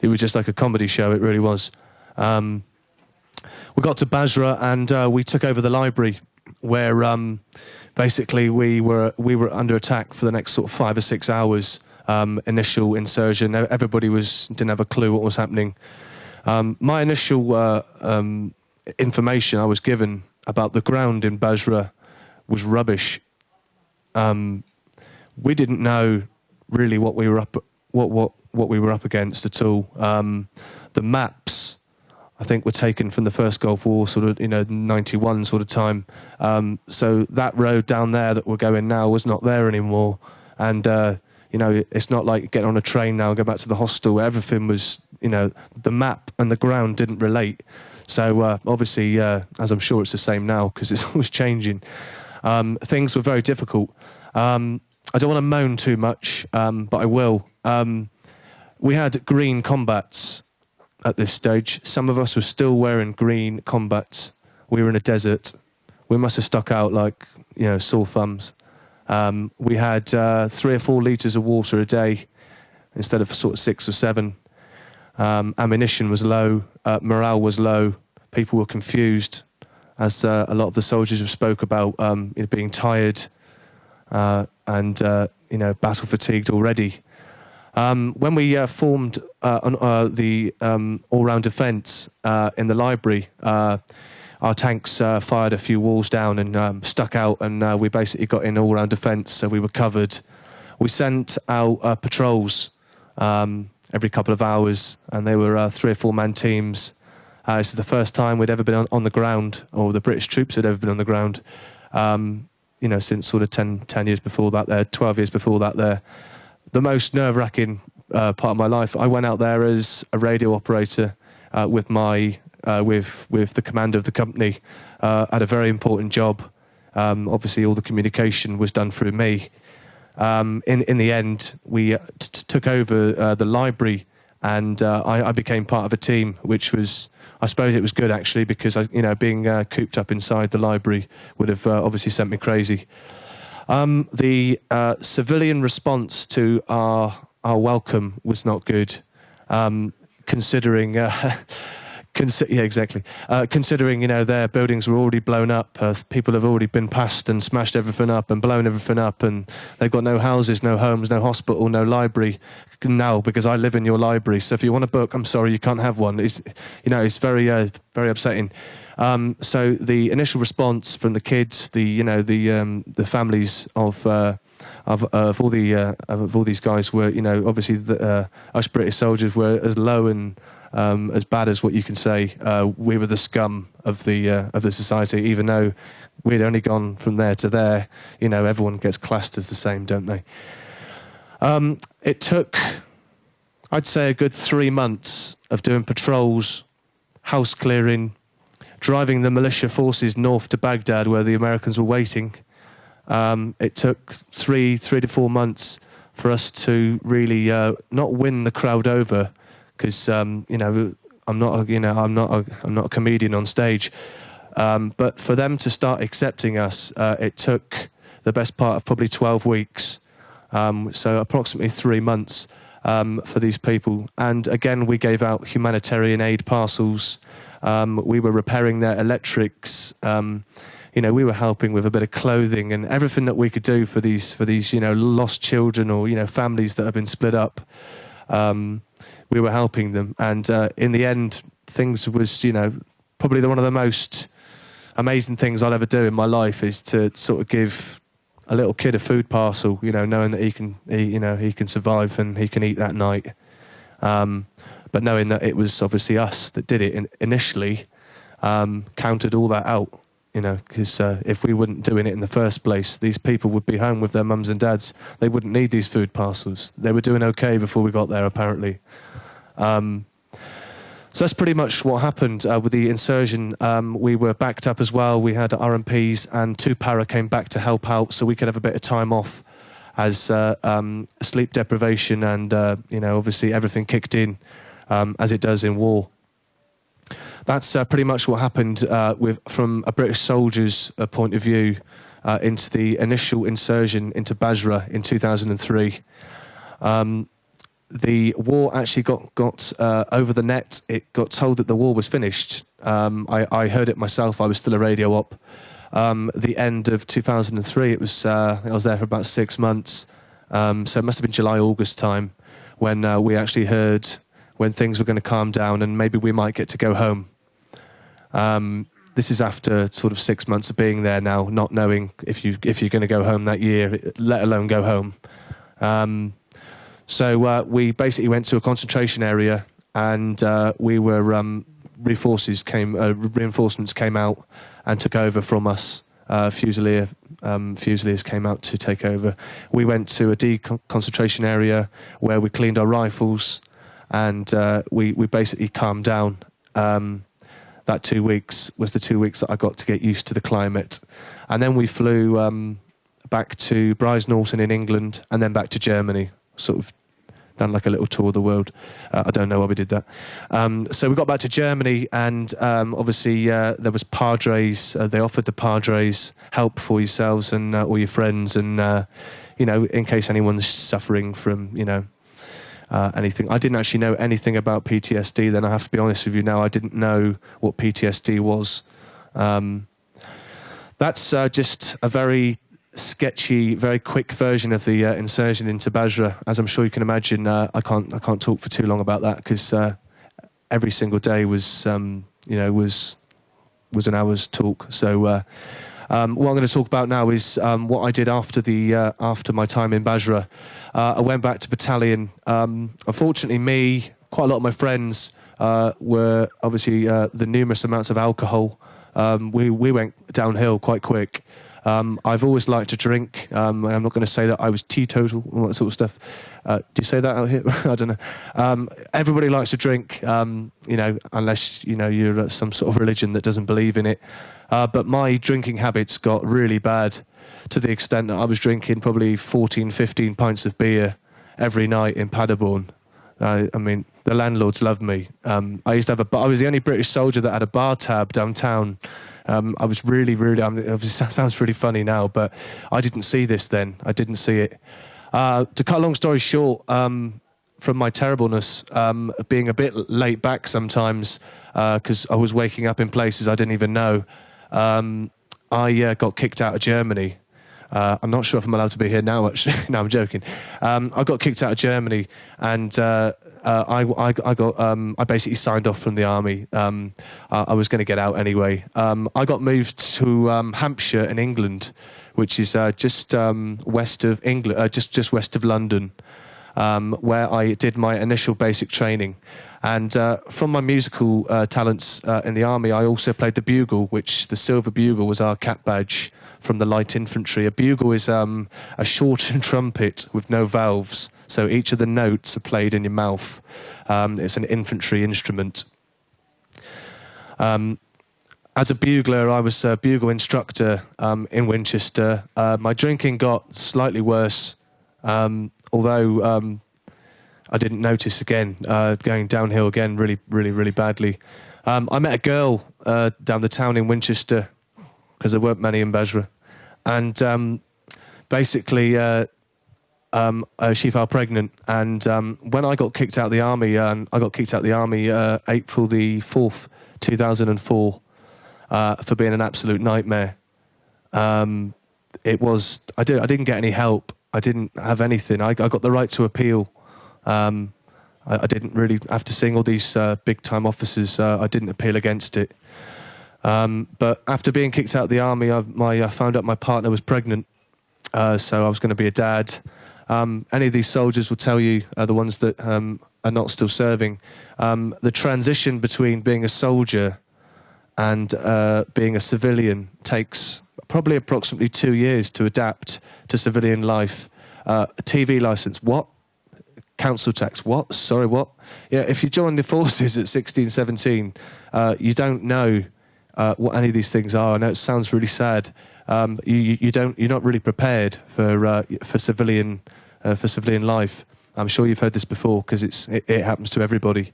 It was just like a comedy show, it really was. We got to Basra and we took over the library where basically we were under attack for the next sort of 5 or 6 hours. Initial insurgent, everybody didn't have a clue what was happening. My initial information I was given about the ground in Basra was rubbish. We didn't know really what we were up against at all. The maps, I think, were taken from the first Gulf War, sort of 91 sort of time. So that road down there that we're going now was not there anymore, and it's not like getting on a train now and go back to the hostel. Everything was, the map and the ground didn't relate. So obviously, as I'm sure it's the same now because it's always changing. Things were very difficult. I don't want to moan too much, but I will. We had green combats at this stage. Some of us were still wearing green combats. We were in a desert. We must have stuck out like, sore thumbs. We had 3 or 4 litres of water a day instead of sort of 6 or 7. Ammunition was low. Morale was low. People were confused, as a lot of the soldiers have spoke about being tired and battle fatigued already. When we formed on the all-round defence in the library, our tanks fired a few walls down and stuck out, and we basically got in all-round defence, so we were covered. We sent out patrols every couple of hours, and they were 3 or 4 man teams. This is the first time we'd ever been on the ground, or the British troops had ever been on the ground, since sort of 10 years before that there, 12 years before that there. The most nerve-wracking part of my life, I went out there as a radio operator with the commander of the company. Had a very important job. Obviously, all the communication was done through me. In the end, we took over the library, and I became part of a team, which was, I suppose it was good actually, because being cooped up inside the library would have obviously sent me crazy. The civilian response to our welcome was not good, considering. Considering their buildings were already blown up, people have already been past and smashed everything up and blown everything up, and they've got no houses, no homes, no hospital, no library now because I live in your library. So if you want a book, I'm sorry, you can't have one. It's very very upsetting. So the initial response from the kids, the families of all these guys were, obviously us British soldiers were as low and as bad as what you can say. We were the scum of the society, even though we'd only gone from there to there. Everyone gets classed as the same, don't they? It took, I'd say, a good 3 months of doing patrols, house clearing, driving the militia forces north to Baghdad where the Americans were waiting. It took 3 to 4 months for us to really not win the crowd over, because I'm not a comedian on stage, but for them to start accepting us, it took the best part of probably 12 weeks, so approximately 3 months for these people. And again, we gave out humanitarian aid parcels. We were repairing their electrics. We were helping with a bit of clothing and everything that we could do for these lost children or families that have been split up. We were helping them, and in the end, things was probably one of the most amazing things I'll ever do in my life is to sort of give a little kid a food parcel, knowing that he can survive and he can eat that night. But knowing that it was obviously us that did it initially, counted all that out. Because if we weren't doing it in the first place, these people would be home with their mums and dads. They wouldn't need these food parcels. They were doing okay before we got there, apparently. So that's pretty much what happened with the insurgent. We were backed up as well. We had RMPs and 2 para came back to help out so we could have a bit of time off as sleep deprivation and, obviously everything kicked in as it does in war. That's pretty much what happened from a British soldier's point of view into the initial insurgent into Basra in 2003. the war actually got over the net. It got told that the war was finished. I heard it myself. I was still a radio op. The end of 2003. It was. I was there for about 6 months. So it must have been July, August time when we actually heard when things were going to calm down and maybe we might get to go home. This is after sort of 6 months of being there now, not knowing if you're going to go home that year, let alone go home. So we basically went to a concentration area, and we were reinforcements came out and took over from us. Fusiliers came out to take over. We went to a concentration area where we cleaned our rifles, and we basically calmed down. That 2 weeks was the 2 weeks that I got to get used to the climate. And then we flew back to Brize Norton in England and then back to Germany, sort of done like a little tour of the world. I don't know why we did that. So we got back to Germany, and obviously there was Padres. They offered the Padres help for yourselves and all your friends, and in case anyone's suffering from anything. I didn't actually know anything about PTSD then, I have to be honest with you now. I didn't know what PTSD was. That's just a very sketchy, very quick version of the insertion into Basra. As I'm sure you can imagine, I can't talk for too long about that, because every single day was an hour's talk. So what I'm going to talk about now is what I did after my time in Basra. I went back to battalion. Unfortunately, quite a lot of my friends were obviously the numerous amounts of alcohol. We went downhill quite quick. I've always liked to drink. I'm not going to say that I was teetotal, all that sort of stuff. Do you say that out here? I don't know. Everybody likes to drink, unless you're some sort of religion that doesn't believe in it. But my drinking habits got really bad, to the extent that I was drinking probably 14, 15 pints of beer every night in Paderborn. I mean, the landlords loved me. I used to have I was the only British soldier that had a bar tab downtown. I was really, it sounds really funny now, but I didn't see this then. I didn't see it. To cut a long story short, from my terribleness, being a bit laid back sometimes, because I was waking up in places I didn't even know, I got kicked out of Germany. I'm not sure if I'm allowed to be here now, actually. No, I'm joking. I got kicked out of Germany, and I basically signed off from the army. I was going to get out anyway. I got moved to Hampshire in England, which is just west of England, just west of London, where I did my initial basic training. And from my musical talents in the army, I also played the bugle, which the silver bugle was our cap badge from the light infantry. A bugle is a shortened trumpet with no valves, so each of the notes are played in your mouth. It's an infantry instrument. As a bugler, I was a bugle instructor in Winchester. My drinking got slightly worse, although I didn't notice again, going downhill again really badly. I met a girl down the town in Winchester, because there weren't many in Basra, and basically she fell pregnant. And when I got kicked out of the army, April the 4th, 2004, for being an absolute nightmare. It was I didn't get any help. I didn't have anything. I got the right to appeal. I didn't really, after seeing all these big time officers, I didn't appeal against it. But after being kicked out of the army, I found out my partner was pregnant, so I was going to be a dad. Any of these soldiers will tell you, the ones that are not still serving, the transition between being a soldier and being a civilian takes probably approximately 2 years to adapt to civilian life. A TV license, what? Council tax, what? Sorry, what? Yeah, if you join the forces at 16, 17, you don't know what any of these things are. I know it sounds really sad. You're not really prepared for civilian life. I'm sure you've heard this before, because it happens to everybody.